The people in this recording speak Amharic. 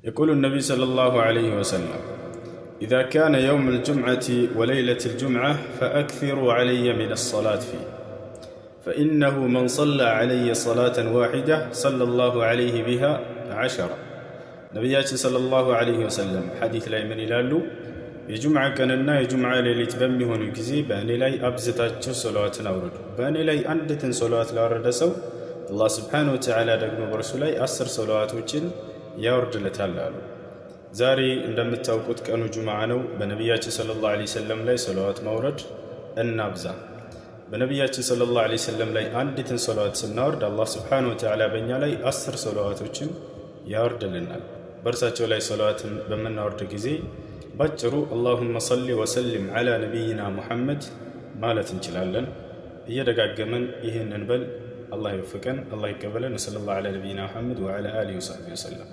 يقول النبي صلى الله عليه وسلم: إذا كان يوم الجمعة وليلة الجمعة فأكثروا علي من الصلاة فيه، فإنه من صلى علي صلاة واحدة صلى الله عليه بها 10 ነቢያችን ሰለላሁ ዐለይሂ ወሰለም ሐዲስ ላይ ምን ይላሉ? የጁምዓ ቀንና የጁምዓ ሌሊት በሚሆኑ ጊዜ በእኔ ላይ አብዝታችሁ ሶላዋትን አውርዱ። በእኔ ላይ አንዲትን ሶላዋት ላወረደ ሰው አላህ ሱብሓነሁ ወተዓላ ደግሞ በእርሱ ላይ 10 ሶላዋቶችን ያወርድለታል አሉ። ዛሬ እንደምታውቁት ቀኑ ጁምዓ ነው። በነቢያችን ሰለላሁ ዐለይሂ ወሰለም ላይ ሶላዋት ማውረድ እናብዛ። በነቢያችን ሰለላሁ ዐለይሂ ወሰለም ላይ አንዲትን ሶላዋት ስናወርድ አላህ ሱብሓነሁ ወተዓላ በእኛ ላይ 10 ሶላዋቶችን ያወርድልናል። በእርሳቸው ላይ ሶላዋትን በምናወርድ ጊዜ ባጭሩ አላሁመ ሰሊ ወሰሊም ዐላ ነቢይና ሙሐመድ ማለት እንችላለን። እየደጋገመን ይህንን በል። አላህ ይወፍቀን፣ አላህ ይቀበለን። ወሰለላሁ ዐላ ነቢይና ሙሐመድ ወዐላ አሊሂ ወሰሕቢሂ ወሰለም።